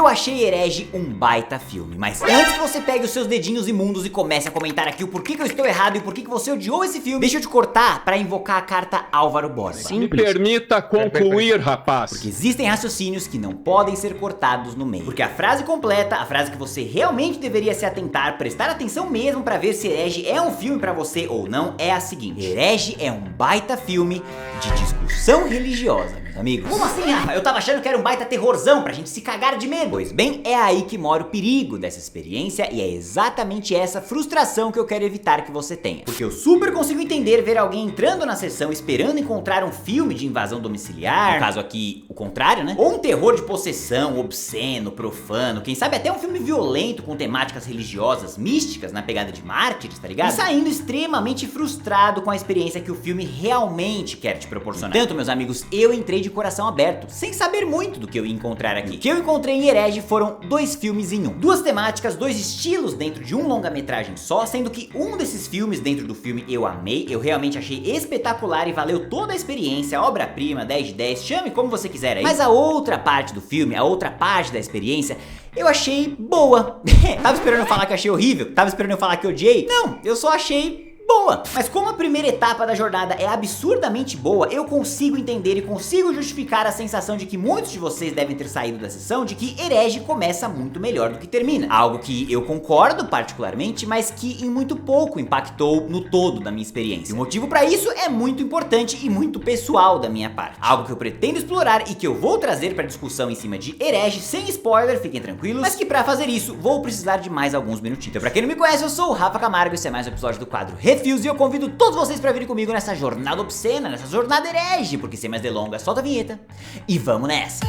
eu achei Herege um baita filme, mas antes que você pegue os seus dedinhos imundos e comece a comentar aqui o porquê que eu estou errado e o porquê que você odiou esse filme, deixa eu te cortar pra invocar a carta Álvaro Borba. Me permita concluir, rapaz. Porque existem raciocínios que não podem ser cortados no meio. Porque a frase completa, a frase que você realmente deveria se atentar, prestar atenção mesmo pra ver se Herege é um filme pra você ou não, é a seguinte: Herege é um baita filme de discussão religiosa, meus amigos. Como assim, Rafa? Eu tava achando que era um baita terrorzão pra gente se cagar de medo. Pois bem, é aí que mora o perigo dessa experiência e é exatamente essa frustração que eu quero evitar que você tenha. Porque eu super consigo entender ver alguém entrando na sessão esperando encontrar um filme de invasão domiciliar, no caso aqui o contrário, né? Ou um terror de possessão, obsceno, profano, quem sabe até um filme violento com temáticas religiosas, místicas, na pegada de mártires, tá ligado? E saindo extremamente frustrado com a experiência que o filme realmente quer te proporcionar. Portanto, meus amigos, eu entrei de coração aberto, sem saber muito do que eu ia encontrar aqui. O que eu encontrei em Herege foram dois filmes em um. Duas temáticas, dois estilos dentro de um longa-metragem só, sendo que um desses filmes dentro do filme eu amei, eu realmente achei espetacular e valeu toda a experiência, obra-prima, 10 de 10, chame como você quiser aí. Mas a outra parte do filme, a outra parte da experiência, eu achei boa. Tava esperando eu falar que eu achei horrível? Tava esperando eu falar que eu odiei? Não, eu só achei boa. Mas como a primeira etapa da jornada é absurdamente boa, eu consigo entender e consigo justificar a sensação de que muitos de vocês devem ter saído da sessão de que Herege começa muito melhor do que termina. Algo que eu concordo particularmente, mas que em muito pouco impactou no todo da minha experiência. E o motivo pra isso é muito importante e muito pessoal da minha parte. Algo que eu pretendo explorar e que eu vou trazer pra discussão em cima de Herege, sem spoiler, fiquem tranquilos, mas que pra fazer isso vou precisar de mais alguns minutinhos. Então pra quem não me conhece, eu sou o Rafa Camargo e esse é mais um episódio do quadro Refis e eu convido todos vocês pra virem comigo nessa jornada obscena, nessa jornada herege, porque sem mais delongas, solta a vinheta e vamos nessa!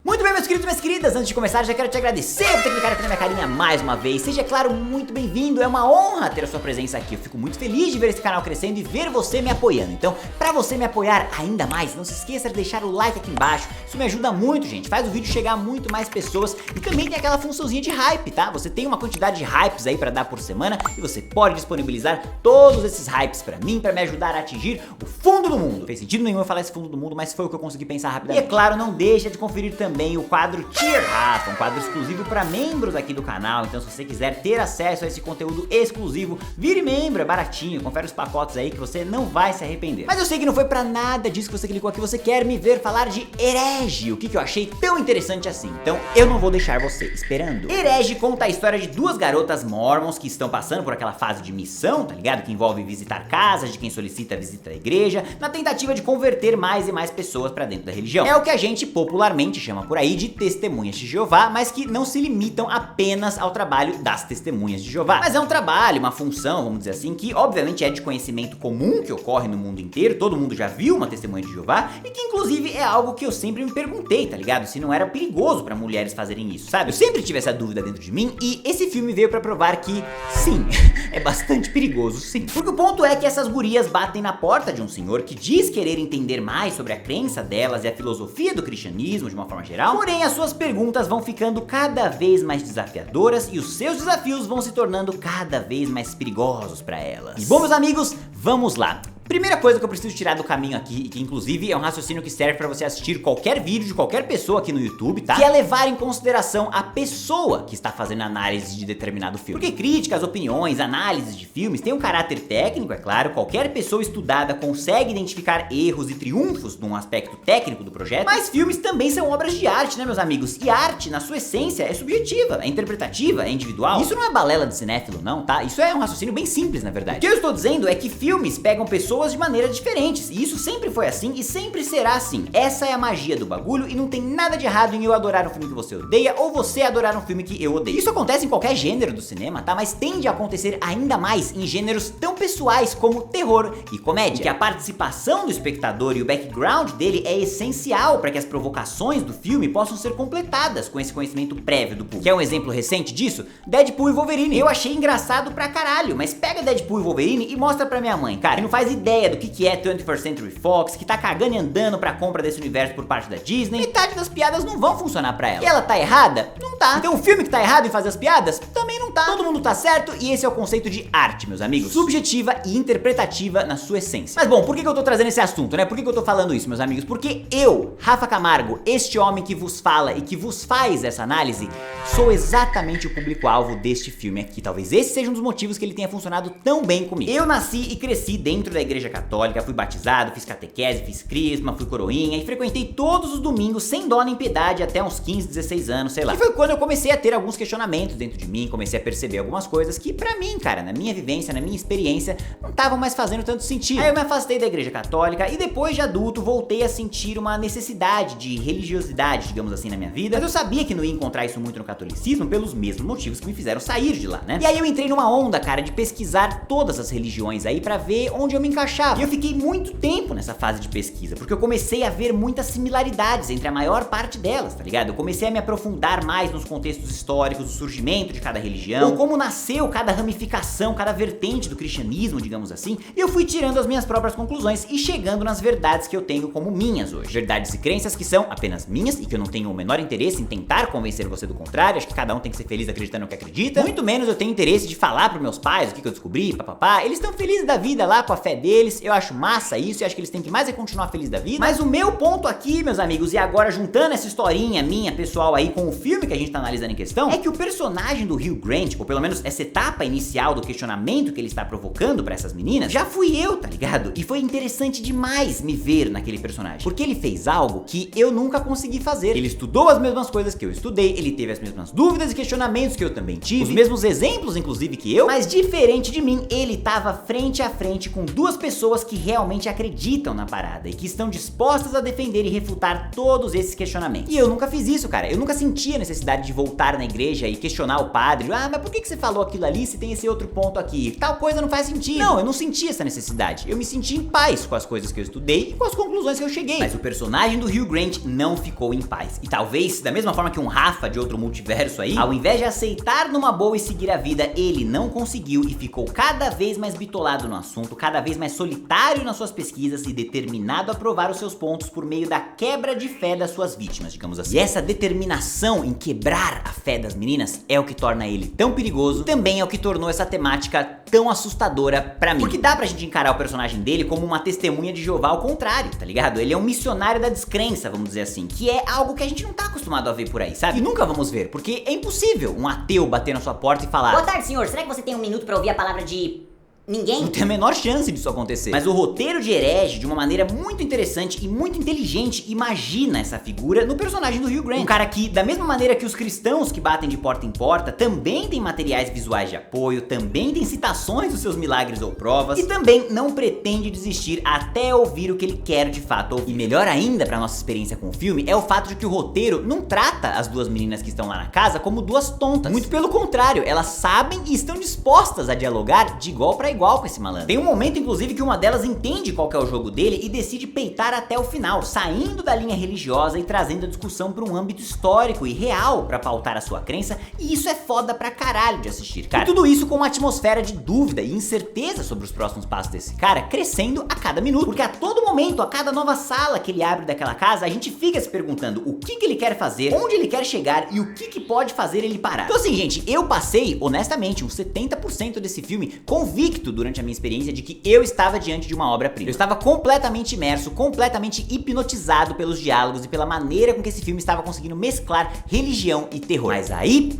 Muito bem, meus queridos e minhas queridas, antes de começar já quero te agradecer por ter clicado aqui na minha carinha mais uma vez. Seja, claro, muito bem-vindo, é uma honra ter a sua presença aqui. Eu fico muito feliz de ver esse canal crescendo e ver você me apoiando. Então, pra você me apoiar ainda mais, não se esqueça de deixar o like aqui embaixo. Isso me ajuda muito, gente, faz o vídeo chegar a muito mais pessoas. E também tem aquela funçãozinha de hype, tá? Você tem uma quantidade de hypes aí pra dar por semana e você pode disponibilizar todos esses hypes pra mim, pra me ajudar a atingir o fundo do mundo. Não fez sentido nenhum eu falar esse fundo do mundo, mas foi o que eu consegui pensar rapidamente. E é claro, não deixa de conferir também o quadro Cheer Rafa, um quadro exclusivo para membros aqui do canal. Então se você quiser ter acesso a esse conteúdo exclusivo, vire membro, é baratinho, confere os pacotes aí que você não vai se arrepender. Mas eu sei que não foi pra nada disso que você clicou aqui, você quer me ver falar de Herege, o que eu achei tão interessante assim. Então eu não vou deixar você esperando. Herege conta a história de duas garotas mormons que estão passando por aquela fase de missão, tá ligado? Que envolve visitar casas de quem solicita a visita à igreja, na tentativa de converter mais e mais pessoas pra dentro da religião. É o que a gente popularmente chama por aí de testemunhas de Jeová, mas que não se limitam apenas ao trabalho das testemunhas de Jeová. Mas é um trabalho, uma função, vamos dizer assim, que obviamente é de conhecimento comum, que ocorre no mundo inteiro, todo mundo já viu uma testemunha de Jeová, e que inclusive é algo que eu sempre me perguntei, tá ligado? Se não era perigoso pra mulheres fazerem isso, sabe? Eu sempre tive essa dúvida dentro de mim, e esse filme veio pra provar que sim, é bastante perigoso sim. Porque o ponto é que essas gurias batem na porta de um senhor que diz querer entender mais sobre a crença delas e a filosofia do cristianismo de uma forma geral, porém as suas perguntas vão ficando cada vez mais desafiadoras e os seus desafios vão se tornando cada vez mais perigosos pra elas. E bom, meus amigos, vamos lá. Primeira coisa que eu preciso tirar do caminho aqui, e que inclusive é um raciocínio que serve pra você assistir qualquer vídeo de qualquer pessoa aqui no YouTube, tá? Que é levar em consideração a pessoa que está fazendo análise de determinado filme. Porque críticas, opiniões, análises de filmes têm um caráter técnico, é claro, qualquer pessoa estudada consegue identificar erros e triunfos num aspecto técnico do projeto, mas filmes também são obras de arte, né, meus amigos? E arte, na sua essência, é subjetiva, é interpretativa, é individual. Isso não é balela de cinéfilo, não, tá? Isso é um raciocínio bem simples, na verdade. O que eu estou dizendo é que filmes pegam pessoas de maneiras diferentes, e isso sempre foi assim e sempre será assim. Essa é a magia do bagulho e não tem nada de errado em eu adorar um filme que você odeia ou você adorar um filme que eu odeio. Isso acontece em qualquer gênero do cinema, tá? Mas tende a acontecer ainda mais em gêneros tão pessoais como terror e comédia, que a participação do espectador e o background dele é essencial para que as provocações do filme possam ser completadas com esse conhecimento prévio do público. Quer um exemplo recente disso? Deadpool e Wolverine. Eu achei engraçado pra caralho, mas pega Deadpool e Wolverine e mostra pra minha mãe, cara, que não faz ideia do que é 21st Century Fox, que tá cagando e andando pra compra desse universo por parte da Disney, metade das piadas não vão funcionar pra ela. E ela tá errada? Não tá. Então o filme que tá errado em fazer as piadas? Também não tá. tá, todo mundo tá certo, e esse é o conceito de arte, meus amigos. Subjetiva e interpretativa na sua essência. Mas bom, por que eu tô trazendo esse assunto, né? Por que eu tô falando isso, meus amigos? Porque eu, Rafa Camargo, este homem que vos fala e que vos faz essa análise, sou exatamente o público-alvo deste filme aqui. Talvez esse seja um dos motivos que ele tenha funcionado tão bem comigo. Eu nasci e cresci dentro da igreja católica, fui batizado, fiz catequese, fiz crisma, fui coroinha e frequentei todos os domingos sem dó nem piedade até uns 15, 16 anos, sei lá. E foi quando eu comecei a ter alguns questionamentos dentro de mim, comecei a perceber algumas coisas que pra mim, cara, na minha vivência, na minha experiência, não estavam mais fazendo tanto sentido. Aí eu me afastei da igreja católica e depois de adulto voltei a sentir uma necessidade de religiosidade, digamos assim, na minha vida. Mas eu sabia que não ia encontrar isso muito no catolicismo pelos mesmos motivos que me fizeram sair de lá, né? E aí eu entrei numa onda, cara, de pesquisar todas as religiões aí pra ver onde eu me encaixava. E eu fiquei muito tempo nessa fase de pesquisa, porque eu comecei a ver muitas similaridades entre a maior parte delas, tá ligado? Eu comecei a me aprofundar mais nos contextos históricos do surgimento de cada religião, ou como nasceu cada ramificação, cada vertente do cristianismo, digamos assim, e eu fui tirando as minhas próprias conclusões e chegando nas verdades que eu tenho como minhas hoje. Verdades e crenças que são apenas minhas e que eu não tenho o menor interesse em tentar convencer você do contrário. Acho que cada um tem que ser feliz acreditando no que acredita. Muito menos eu tenho interesse de falar pros meus pais o que eu descobri, papapá. Eles estão felizes da vida lá com a fé deles, eu acho massa isso, eu acho que eles têm que mais é continuar felizes da vida. Mas o meu ponto aqui, meus amigos, e agora juntando essa historinha minha, pessoal, aí com o filme que a gente tá analisando em questão, é que o personagem do Hugh Grant, ou pelo menos essa etapa inicial do questionamento que ele está provocando pra essas meninas, já fui eu, tá ligado? E foi interessante demais me ver naquele personagem, porque ele fez algo que eu nunca consegui fazer. Ele estudou as mesmas coisas que eu estudei, ele teve as mesmas dúvidas e questionamentos que eu também tive, os mesmos exemplos, inclusive, que eu, mas diferente de mim, ele tava frente a frente com duas pessoas que realmente acreditam na parada e que estão dispostas a defender e refutar todos esses questionamentos. E eu nunca fiz isso, cara. Eu nunca senti a necessidade de voltar na igreja e questionar o padre. Ah, mas por que você falou aquilo ali se tem esse outro ponto aqui? Tal coisa não faz sentido. Não, eu não senti essa necessidade. Eu me senti em paz com as coisas que eu estudei e com as conclusões que eu cheguei. Mas o personagem do Hugh Grant não ficou em paz. E talvez, da mesma forma que um Rafa de outro multiverso aí, ao invés de aceitar numa boa e seguir a vida, ele não conseguiu e ficou cada vez mais bitolado no assunto, cada vez mais solitário nas suas pesquisas e determinado a provar os seus pontos por meio da quebra de fé das suas vítimas, digamos assim. E essa determinação em quebrar a fé das meninas é o que torna ele tão perigoso, também é o que tornou essa temática tão assustadora pra mim. Porque dá pra gente encarar o personagem dele como uma testemunha de Jeová ao contrário, tá ligado? Ele é um missionário da descrença, vamos dizer assim, que é algo que a gente não tá acostumado a ver por aí, sabe? E nunca vamos ver, porque é impossível um ateu bater na sua porta e falar: boa tarde, senhor, será que você tem um minuto pra ouvir a palavra de... ninguém? Não tem a menor chance disso acontecer. Mas o roteiro de Herege, de uma maneira muito interessante e muito inteligente, imagina essa figura no personagem do Hugh Grant. Um cara que, da mesma maneira que os cristãos que batem de porta em porta, também tem materiais visuais de apoio, também tem citações dos seus milagres ou provas, e também não pretende desistir até ouvir o que ele quer de fato ouvir. E melhor ainda pra nossa experiência com o filme é o fato de que o roteiro não trata as duas meninas que estão lá na casa como duas tontas. Muito pelo contrário, elas sabem e estão dispostas a dialogar de igual pra igual com esse malandro. Tem um momento, inclusive, que uma delas entende qual que é o jogo dele e decide peitar até o final, saindo da linha religiosa e trazendo a discussão para um âmbito histórico e real pra pautar a sua crença, e isso é foda pra caralho de assistir, cara. E tudo isso com uma atmosfera de dúvida e incerteza sobre os próximos passos desse cara, crescendo a cada minuto, porque a todo momento, a cada nova sala que ele abre daquela casa, a gente fica se perguntando o que ele quer fazer, onde ele quer chegar e o que pode fazer ele parar. Então assim, gente, eu passei, honestamente, uns 70% desse filme convicto durante a minha experiência de que eu estava diante de uma obra-prima. Eu estava completamente imerso, completamente hipnotizado pelos diálogos e pela maneira com que esse filme estava conseguindo mesclar religião e terror. Mas aí...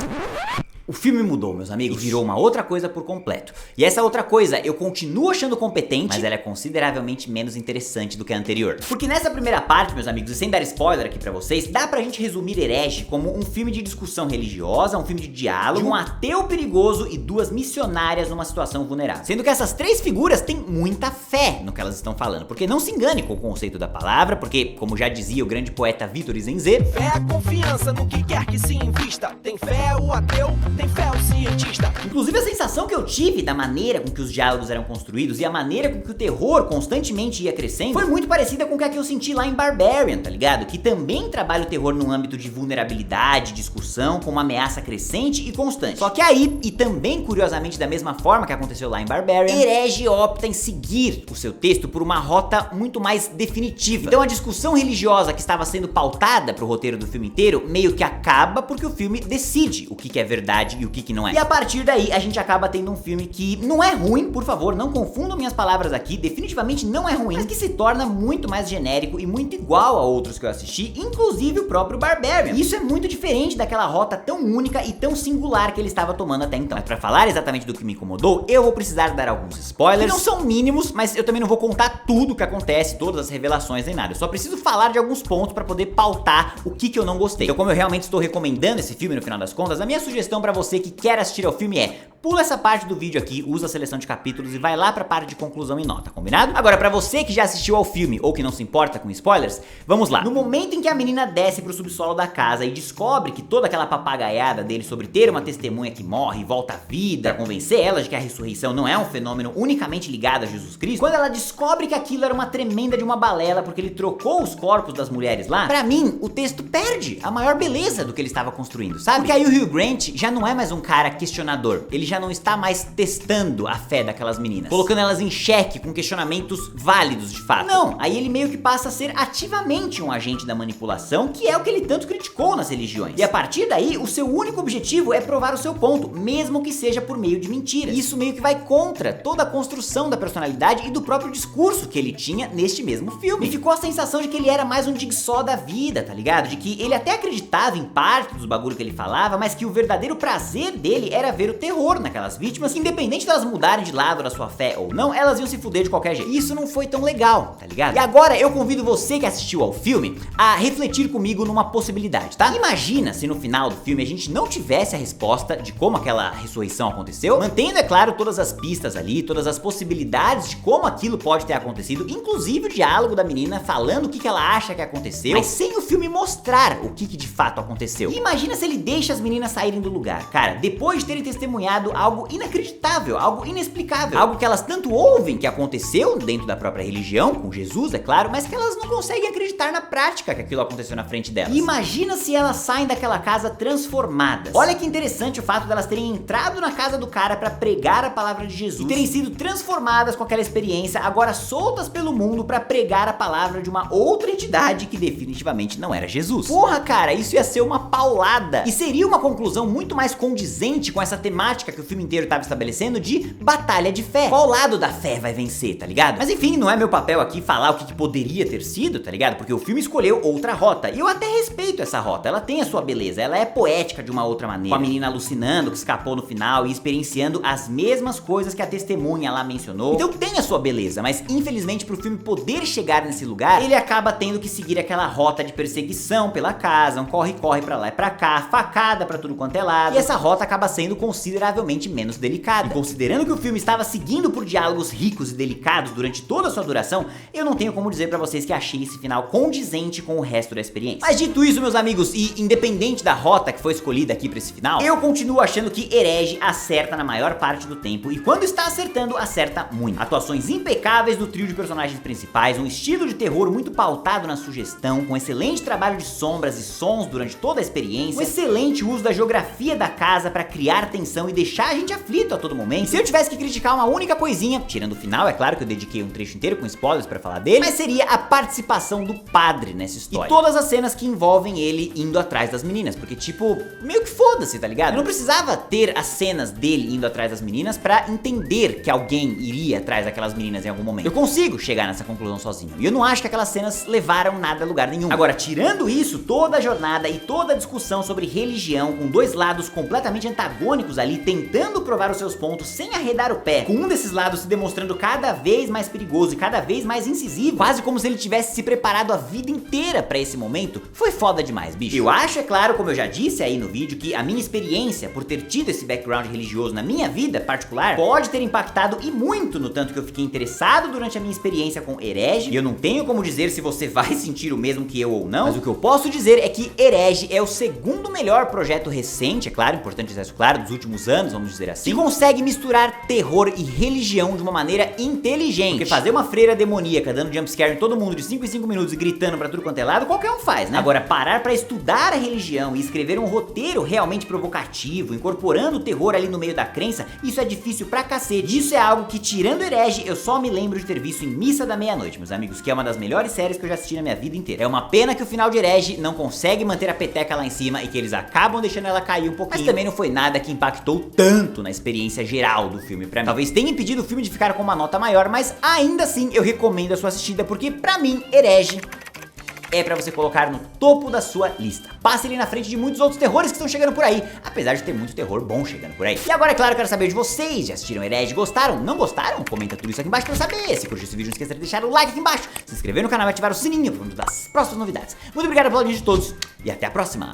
o filme mudou, meus amigos, e virou uma outra coisa por completo. E essa outra coisa eu continuo achando competente, mas ela é consideravelmente menos interessante do que a anterior. Porque nessa primeira parte, meus amigos, e sem dar spoiler aqui pra vocês, dá pra gente resumir Herege como um filme de discussão religiosa, um filme de diálogo, um ateu perigoso e duas missionárias numa situação vulnerável. Sendo que essas três figuras têm muita fé no que elas estão falando, porque não se engane com o conceito da palavra, porque, como já dizia o grande poeta Vitor Izenze, fé é confiança no que quer que se invista. Tem fé o ateu, tem fé o cientista. Inclusive a sensação que eu tive da maneira com que os diálogos eram construídos e a maneira com que o terror constantemente ia crescendo foi muito parecida com o que eu senti lá em Barbarian, tá ligado? Que também trabalha o terror num âmbito de vulnerabilidade, discussão, com uma ameaça crescente e constante. Só que aí, e também curiosamente da mesma forma que aconteceu lá em Barbarian, Herege opta em seguir o seu texto por uma rota muito mais definitiva. Então a discussão religiosa que estava sendo pautada pro roteiro do filme inteiro meio que acaba porque o filme decide o que é verdade verdade e o que não é. E a partir daí a gente acaba tendo um filme que não é ruim, por favor, não confundam minhas palavras aqui, definitivamente não é ruim, mas que se torna muito mais genérico e muito igual a outros que eu assisti, inclusive o próprio Barbarian. E isso é muito diferente daquela rota tão única e tão singular que ele estava tomando até então. Mas pra falar exatamente do que me incomodou, eu vou precisar dar alguns spoilers, que não são mínimos, mas eu também não vou contar tudo o que acontece, todas as revelações nem nada. Eu só preciso falar de alguns pontos pra poder pautar o que eu não gostei. Então, como eu realmente estou recomendando esse filme no final das contas, a minha sugestão pra você que quer assistir ao filme é: pula essa parte do vídeo aqui, usa a seleção de capítulos e vai lá pra parte de conclusão e nota, combinado? Agora, pra você que já assistiu ao filme ou que não se importa com spoilers, vamos lá. No momento em que a menina desce pro subsolo da casa e descobre que toda aquela papagaiada dele sobre ter uma testemunha que morre e volta à vida, pra convencer ela de que a ressurreição não é um fenômeno unicamente ligado a Jesus Cristo, quando ela descobre que aquilo era uma tremenda de uma balela porque ele trocou os corpos das mulheres lá, pra mim, o texto perde a maior beleza do que ele estava construindo, sabe? Porque aí o Hugh Grant já não é mais um cara questionador, ele já não está mais testando a fé daquelas meninas, colocando elas em xeque com questionamentos válidos de fato. Não, aí ele meio que passa a ser ativamente um agente da manipulação, que é o que ele tanto criticou nas religiões. E a partir daí, o seu único objetivo é provar o seu ponto, mesmo que seja por meio de mentiras. E isso meio que vai contra toda a construção da personalidade e do próprio discurso que ele tinha neste mesmo filme. Me ficou a sensação de que ele era mais um Jigsaw da vida, tá ligado? De que ele até acreditava em parte dos bagulho que ele falava, mas que o verdadeiro prazer dele era ver o terror naquelas vítimas, que independente delas mudarem de lado da sua fé ou não, elas iam se fuder de qualquer jeito. E isso não foi tão legal, tá ligado? E agora eu convido você que assistiu ao filme a refletir comigo numa possibilidade, tá? Imagina se no final do filme a gente não tivesse a resposta de como aquela ressurreição aconteceu, mantendo, é claro, todas as pistas ali, todas as possibilidades de como aquilo pode ter acontecido, inclusive o diálogo da menina falando o que ela acha que aconteceu, mas sem o filme mostrar o que de fato aconteceu. E imagina se ele deixa as meninas saírem do lugar, cara, depois de terem testemunhado algo inacreditável, algo inexplicável, algo que elas tanto ouvem que aconteceu dentro da própria religião, com Jesus, é claro, mas que elas não conseguem acreditar na prática que aquilo aconteceu na frente delas. E imagina se elas saem daquela casa transformadas. Olha que interessante o fato delas terem entrado na casa do cara pra pregar a palavra de Jesus e terem sido transformadas com aquela experiência, agora soltas pelo mundo pra pregar a palavra de uma outra entidade que definitivamente não era Jesus. Porra, cara, isso ia ser uma paulada. E seria uma conclusão muito mais condizente com essa temática que o filme inteiro tava estabelecendo de batalha de fé. Qual lado da fé vai vencer, tá ligado? Mas enfim, não é meu papel aqui falar o que poderia ter sido, tá ligado? Porque o filme escolheu outra rota. E eu até respeito essa rota, ela tem a sua beleza, ela é poética de uma outra maneira. Com a menina alucinando que escapou no final e experienciando as mesmas coisas que a testemunha lá mencionou. Então tem a sua beleza, mas infelizmente pro filme poder chegar nesse lugar, ele acaba tendo que seguir aquela rota de perseguição pela casa, um corre-corre pra lá e pra cá, facada pra tudo quanto é lado. E essa rota acaba sendo consideravelmente menos delicada. E considerando que o filme estava seguindo por diálogos ricos e delicados durante toda a sua duração, eu não tenho como dizer pra vocês que achei esse final condizente com o resto da experiência. Mas dito isso, meus amigos, e independente da rota que foi escolhida aqui pra esse final, eu continuo achando que Herege acerta na maior parte do tempo, e quando está acertando, acerta muito. Atuações impecáveis do trio de personagens principais, um estilo de terror muito pautado na sugestão, com excelente trabalho de sombras e sons durante toda a experiência, um excelente uso da geografia da casa pra criar tensão e deixar a gente aflito a todo momento. E se eu tivesse que criticar uma única coisinha, tirando o final, é claro que eu dediquei um trecho inteiro com spoilers pra falar dele, mas seria a participação do padre nessa história. E todas as cenas que envolvem ele indo atrás das meninas, porque tipo, meio que foda-se, tá ligado? Eu não precisava ter as cenas dele indo atrás das meninas pra entender que alguém iria atrás daquelas meninas em algum momento. Eu consigo chegar nessa conclusão sozinho, e eu não acho que aquelas cenas levaram nada a lugar nenhum. Agora, tirando isso, toda a jornada e toda a discussão sobre religião, com dois lados completamente antagônicos ali, tentando provar os seus pontos sem arredar o pé, com um desses lados se demonstrando cada vez mais perigoso e cada vez mais incisivo, quase como se ele tivesse se preparado a vida inteira pra esse momento, foi foda demais, bicho. Eu acho, é claro, como eu já disse aí no vídeo, que a minha experiência por ter tido esse background religioso na minha vida particular pode ter impactado e muito no tanto que eu fiquei interessado durante a minha experiência com Herege, e eu não tenho como dizer se você vai sentir o mesmo que eu ou não, mas o que eu posso dizer é que Herege é o segundo melhor projeto recente, é claro, importante dizer isso claro, dos últimos anos, vamos dizer assim, que consegue misturar terror e religião de uma maneira inteligente. Porque fazer uma freira demoníaca dando jumpscare em todo mundo de 5 em 5 minutos e gritando pra tudo quanto é lado, qualquer um faz, né? Agora, parar pra estudar a religião e escrever um roteiro realmente provocativo, incorporando o terror ali no meio da crença, isso é difícil pra cacete. Isso é algo que, tirando Herege, eu só me lembro de ter visto em Missa da Meia-Noite, meus amigos, que é uma das melhores séries que eu já assisti na minha vida inteira. É uma pena que o final de Herege não consegue manter a peteca lá em cima e que eles acabam deixando ela cair um pouquinho, mas também não foi nada que impactou tanto na experiência geral do filme pra mim. Talvez tenha impedido o filme de ficar com uma nota maior, mas ainda assim eu recomendo a sua assistida, porque pra mim, Herege é pra você colocar no topo da sua lista. Passe ele na frente de muitos outros terrores que estão chegando por aí, apesar de ter muito terror bom chegando por aí. E agora, é claro, eu quero saber de vocês. Já assistiram Herege? Gostaram? Não gostaram? Comenta tudo isso aqui embaixo pra eu saber. Se curtiu esse vídeo, não esqueça de deixar o like aqui embaixo, se inscrever no canal e ativar o sininho para das próximas novidades. Muito obrigado pela audiência de todos e até a próxima.